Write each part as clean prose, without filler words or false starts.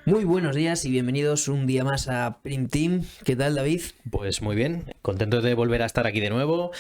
Muy buenos días y bienvenidos un día más a Print Team. ¿Qué tal, David? Pues muy bien, contento de volver a estar aquí de nuevo.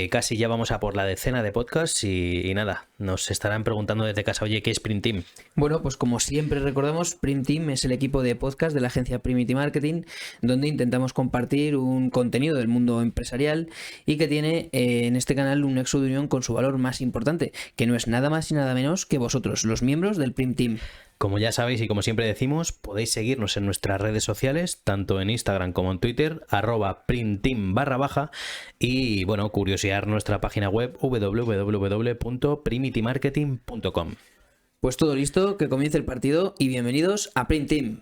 Casi ya vamos a por la decena de podcasts y nada, nos estarán preguntando desde casa, oye, ¿qué es Print Team? Bueno, pues como siempre recordamos, Print Team es el equipo de podcast de la agencia Primity Marketing, donde intentamos compartir un contenido del mundo empresarial y que tiene en este canal un nexo de unión con su valor más importante, que no es nada más y nada menos que vosotros, los miembros del Print Team. Como ya sabéis y como siempre decimos, podéis seguirnos en nuestras redes sociales, tanto en Instagram como en Twitter, @printteam_, y bueno, curiosear nuestra página web www.primitymarketing.com. Pues todo listo, que comience el partido y bienvenidos a Print Team.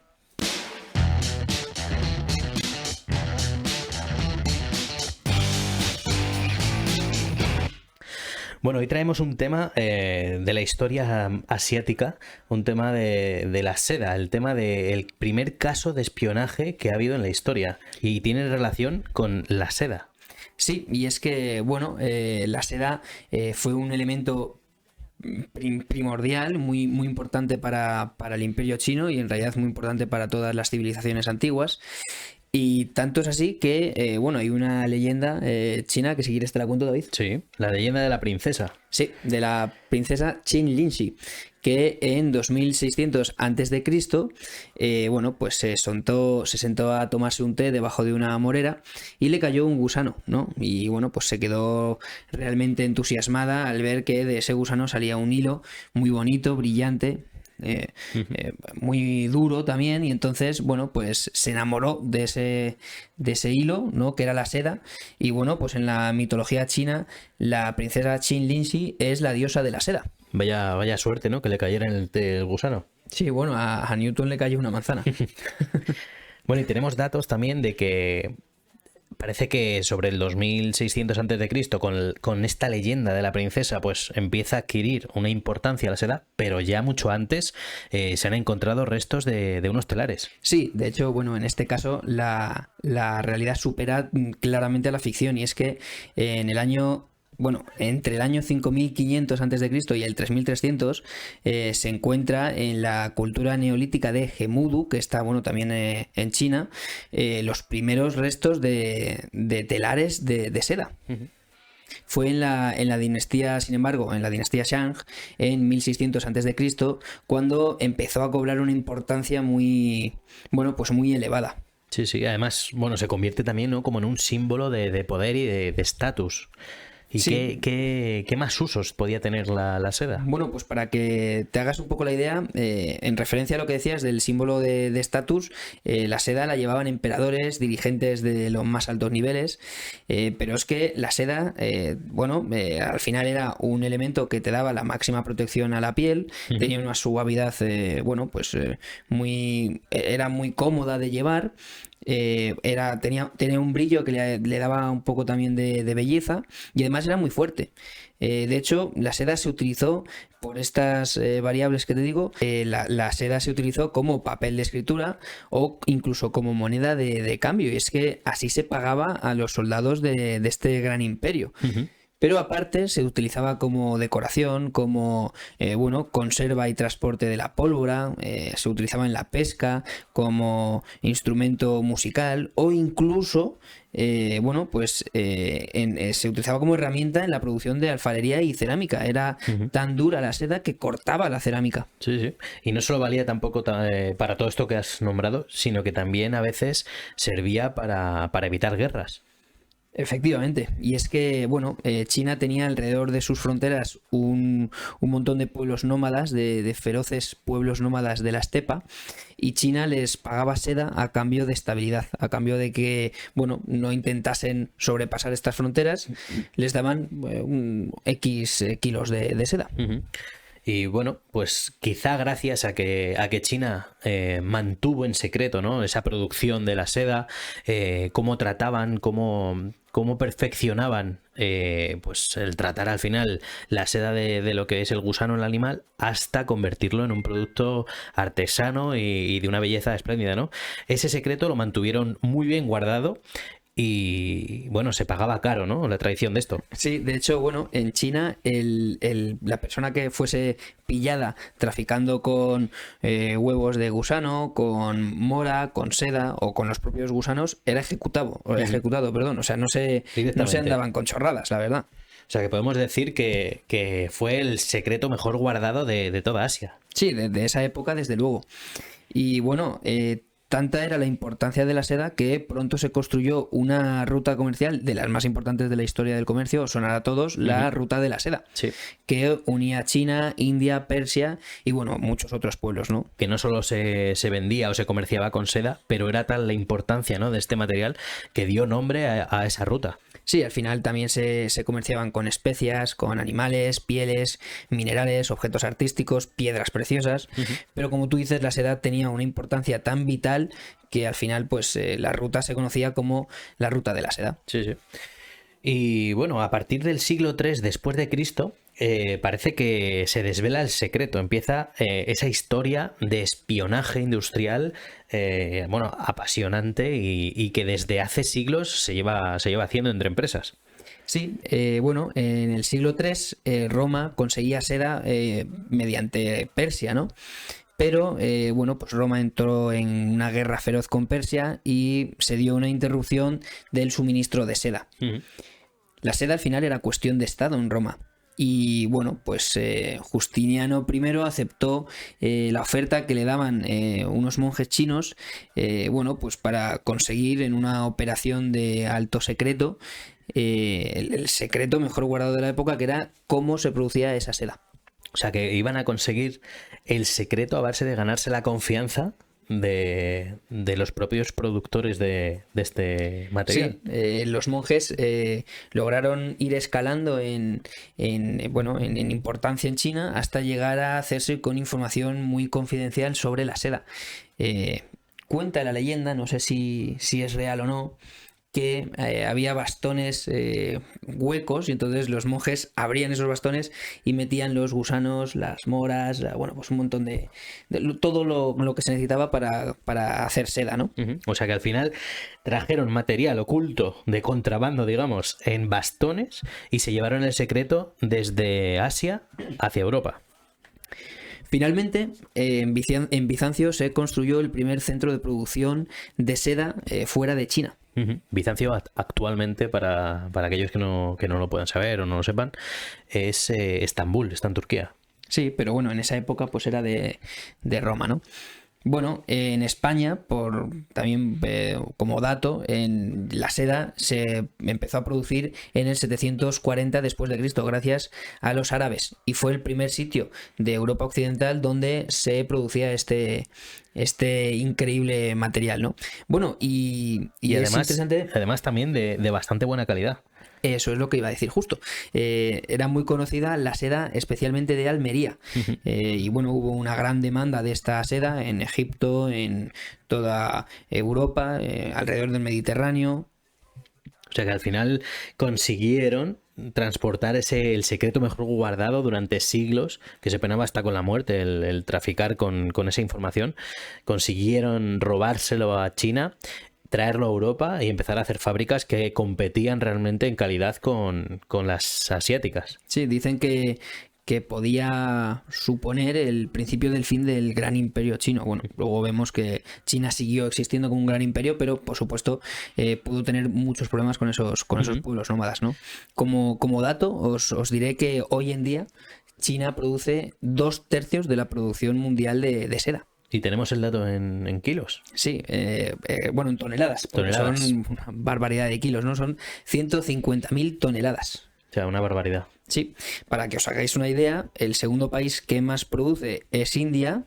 Bueno, hoy traemos un tema de la historia asiática, un tema de la seda, el tema del primer caso de espionaje que ha habido en la historia y tiene relación con la seda. Sí, y es que, bueno, la seda fue un elemento primordial, muy importante para el Imperio chino y en realidad muy importante para todas las civilizaciones antiguas. Y tanto es así que, bueno, hay una leyenda china que si quieres te la cuento, David. Sí, la leyenda de la princesa. Sí, de la princesa Qin Lingxi, que en 2600 a.C., bueno, pues se sentó a tomarse un té debajo de una morera y le cayó un gusano, ¿no? Y bueno, pues se quedó realmente entusiasmada al ver que de ese gusano salía un hilo muy bonito, brillante, muy duro también, y entonces, bueno, pues se enamoró de ese hilo, ¿no? Que era la seda. Y bueno, pues en la mitología china, la princesa Qin Lingxi es la diosa de la seda. Vaya suerte, ¿no? Que le cayera en el gusano. Sí, bueno, a Newton le cayó una manzana. Bueno, y tenemos datos también de que parece que sobre el 2600 a.C., con esta leyenda de la princesa, pues empieza a adquirir una importancia la seda, pero ya mucho antes se han encontrado restos de unos telares. Sí, de hecho, bueno, en este caso la realidad supera claramente a la ficción, y es que en el año... Bueno, entre el año 5500 a.C. y el 3300 se encuentra en la cultura neolítica de Gemudu, que está, bueno, también en China, los primeros restos de telares de seda. Uh-huh. Fue en la dinastía, sin embargo, en la dinastía Shang, en 1600 a.C., cuando empezó a cobrar una importancia muy, bueno, pues muy elevada. Sí, además, bueno, se convierte también, ¿no?, como en un símbolo de poder y de estatus. ¿Y sí, qué más usos podía tener la seda? Bueno, pues para que te hagas un poco la idea, en referencia a lo que decías del símbolo de estatus, la seda la llevaban emperadores, dirigentes de los más altos niveles, pero es que la seda, al final era un elemento que te daba la máxima protección a la piel, uh-huh. Tenía una suavidad, era muy cómoda de llevar. Tenía un brillo que le daba un poco también de belleza, y además era muy fuerte. De hecho, la seda se utilizó por estas variables que te digo. La seda se utilizó como papel de escritura o incluso como moneda de cambio, y es que así se pagaba a los soldados de este gran imperio. Uh-huh. Pero aparte se utilizaba como decoración, como conserva y transporte de la pólvora, se utilizaba en la pesca, como instrumento musical, o incluso se utilizaba como herramienta en la producción de alfarería y cerámica. Era uh-huh. tan dura la seda que cortaba la cerámica. Sí. Y no solo valía tampoco para todo esto que has nombrado, sino que también a veces servía para evitar guerras. Efectivamente, y es que, China tenía alrededor de sus fronteras un montón de pueblos nómadas, de feroces pueblos nómadas de la estepa, y China les pagaba seda a cambio de estabilidad, a cambio de que, no intentasen sobrepasar estas fronteras, les daban X kilos de seda. Uh-huh. Y bueno, pues quizá gracias a que China mantuvo en secreto, ¿no?, esa producción de la seda, cómo trataban, cómo cómo perfeccionaban pues el tratar al final la seda de lo que es el gusano, el animal, hasta convertirlo en un producto artesano y de una belleza espléndida, ¿no? Ese secreto lo mantuvieron muy bien guardado y, bueno, se pagaba caro, ¿no? La tradición de esto. Sí, de hecho, bueno, en China la persona que fuese pillada traficando con huevos de gusano, con mora, con seda o con los propios gusanos era ejecutado, perdón. O sea, no se andaban con chorradas, la verdad. O sea, que podemos decir que fue el secreto mejor guardado de toda Asia. Sí, de esa época, desde luego. Y bueno, tanta era la importancia de la seda que pronto se construyó una ruta comercial de las más importantes de la historia del comercio, sonará a todos, la ruta de la seda, sí, que unía China, India, Persia y bueno, muchos otros pueblos, ¿no? Que no solo se vendía o se comerciaba con seda, pero era tal la importancia, ¿no?, de este material que dio nombre a esa ruta. Sí, al final también se comerciaban con especias, con animales, pieles, minerales, objetos artísticos, piedras preciosas, pero como tú dices, la seda tenía una importancia tan vital que al final pues la ruta se conocía como la ruta de la seda. Sí, sí. Y bueno, a partir del siglo III después de Cristo, parece que se desvela el secreto. Empieza esa historia de espionaje industrial, bueno, apasionante y que desde hace siglos se lleva haciendo entre empresas. Sí, bueno, en el siglo III Roma conseguía seda mediante Persia, ¿no? Pero, bueno, pues Roma entró en una guerra feroz con Persia y se dio una interrupción del suministro de seda. La seda al final era cuestión de Estado en Roma. Y bueno, pues Justiniano I aceptó la oferta que le daban unos monjes chinos, bueno, pues para conseguir en una operación de alto secreto, el secreto mejor guardado de la época, que era cómo se producía esa seda. O sea, que iban a conseguir el secreto a base de ganarse la confianza de los propios productores de este material. Sí, los monjes lograron ir escalando en importancia en China hasta llegar a hacerse con información muy confidencial sobre la seda. Cuenta la leyenda, no sé si es real o no, que había bastones huecos y entonces los monjes abrían esos bastones y metían los gusanos, las moras, bueno, pues un montón de todo lo que se necesitaba para hacer seda, ¿no? O sea que al final trajeron material oculto de contrabando, digamos, en bastones y se llevaron el secreto desde Asia hacia Europa. Finalmente, en Bizancio se construyó el primer centro de producción de seda fuera de China. Bizancio actualmente, para aquellos que no lo puedan saber o no lo sepan, es Estambul, está en Turquía. Sí, pero bueno, en esa época pues era de Roma, ¿no? Bueno, en España, también como dato, en la seda se empezó a producir en el 740 después de Cristo, gracias a los árabes, y fue el primer sitio de Europa occidental donde se producía este increíble material, ¿no? Bueno, y además, es interesante. Además también de bastante buena calidad. Eso es lo que iba a decir justo. Era muy conocida la seda, especialmente de Almería. Y bueno, hubo una gran demanda de esta seda en Egipto, en toda Europa, alrededor del Mediterráneo. O sea que al final consiguieron transportar el secreto mejor guardado durante siglos, que se penaba hasta con la muerte, el traficar con esa información. Consiguieron robárselo a China, traerlo a Europa y empezar a hacer fábricas que competían realmente en calidad con las asiáticas. Sí, dicen que podía suponer el principio del fin del gran imperio chino. Bueno, luego vemos que China siguió existiendo como un gran imperio, pero por supuesto pudo tener muchos problemas con esos pueblos nómadas, ¿no? Como dato, os diré que hoy en día China produce 2/3 de la producción mundial de seda. ¿Y tenemos el dato en kilos? Sí, bueno, en toneladas. Son una barbaridad de kilos, ¿no? Son 150.000 toneladas. O sea, una barbaridad. Sí, para que os hagáis una idea, el segundo país que más produce es India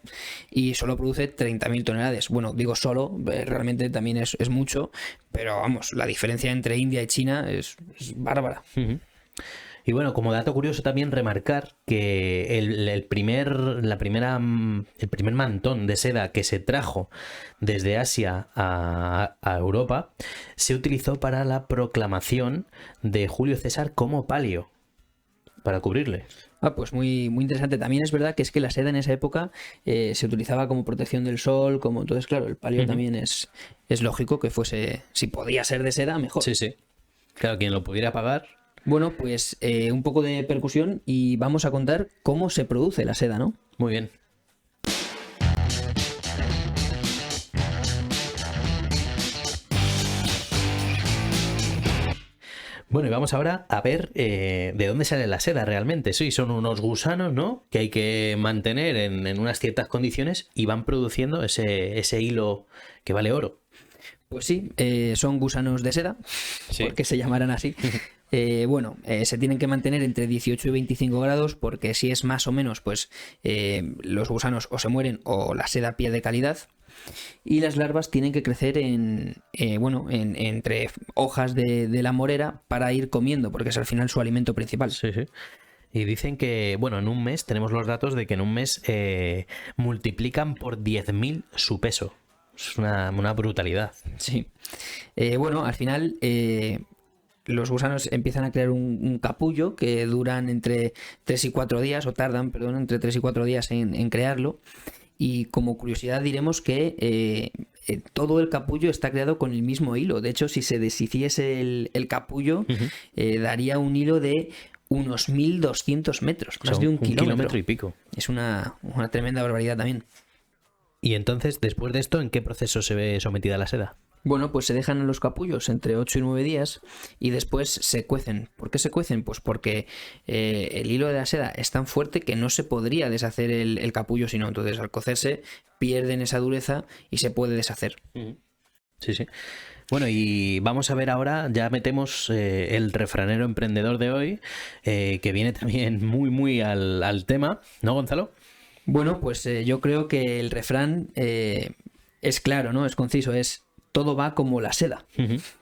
y solo produce 30.000 toneladas. Bueno, digo solo, realmente también es mucho, pero vamos, la diferencia entre India y China es bárbara. Y bueno, como dato curioso también remarcar que el primer mantón de seda que se trajo desde Asia a Europa se utilizó para la proclamación de Julio César como palio, para cubrirle. Pues muy, muy interesante. También es verdad que es que la seda en esa época se utilizaba como protección del sol, como entonces, claro, el palio también es lógico que fuese, si podía ser de seda, mejor. Sí, sí. Claro, quien lo pudiera pagar. Bueno, pues un poco de percusión y vamos a contar cómo se produce la seda, ¿no? Muy bien. Bueno, y vamos ahora a ver de dónde sale la seda realmente. Sí, son unos gusanos, ¿no? Que hay que mantener en unas ciertas condiciones y van produciendo ese hilo que vale oro. Pues sí, son gusanos de seda, Sí. porque se llamarán así. Se tienen que mantener entre 18 y 25 grados porque si es más o menos, pues los gusanos o se mueren o la seda pierde calidad. Y las larvas tienen que crecer entre hojas de la morera para ir comiendo, porque es al final su alimento principal. Sí, sí. Y dicen que, bueno, en un mes, tenemos los datos de que en un mes multiplican por 10.000 su peso. Es una brutalidad. Sí. Al final los gusanos empiezan a crear un capullo que duran entre 3 y 4 días, o tardan, perdón, entre 3 y 4 días en crearlo. Y como curiosidad diremos que todo el capullo está creado con el mismo hilo. De hecho, si se deshiciese el capullo, daría un hilo de unos 1.200 metros, más de un kilómetro y pico. Es una tremenda barbaridad también. Y entonces, después de esto, ¿en qué proceso se ve sometida la seda? Bueno, pues se dejan en los capullos entre 8 y 9 días y después se cuecen. ¿Por qué se cuecen? Pues porque el hilo de la seda es tan fuerte que no se podría deshacer el capullo si no. Entonces, al cocerse, pierden esa dureza y se puede deshacer. Sí, sí. Bueno, y vamos a ver ahora, ya metemos el refranero emprendedor de hoy, que viene también muy, muy al tema, ¿no, Gonzalo? Bueno, pues yo creo que el refrán es claro, ¿no? Es conciso, es todo va como la seda.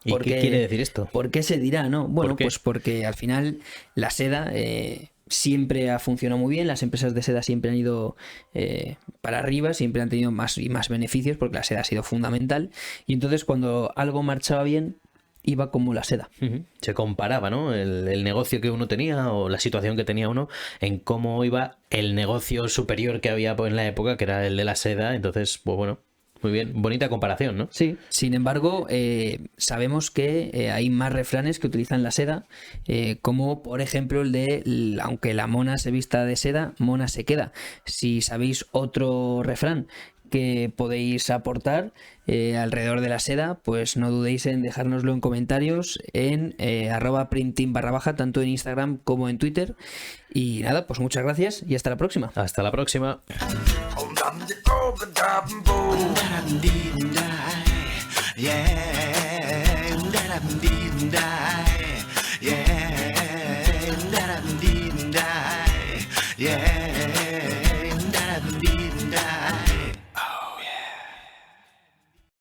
¿Y qué quiere decir esto? ¿Por qué se dirá, no? Bueno, pues porque al final la seda siempre ha funcionado muy bien, las empresas de seda siempre han ido para arriba, siempre han tenido más y más beneficios porque la seda ha sido fundamental y entonces cuando algo marchaba bien, iba como la seda. Se comparaba, ¿no? El negocio que uno tenía o la situación que tenía uno en cómo iba el negocio superior que había en la época, que era el de la seda. Entonces, pues bueno, muy bien, bonita comparación, ¿no? Sí, sin embargo, sabemos que hay más refranes que utilizan la seda, como por ejemplo el de aunque la mona se vista de seda, mona se queda. Si sabéis otro refrán que podéis aportar alrededor de la seda, pues no dudéis en dejárnoslo en comentarios en @printing_, tanto en Instagram como en Twitter. Y nada, pues muchas gracias y hasta la próxima. Hasta la próxima. Yeah.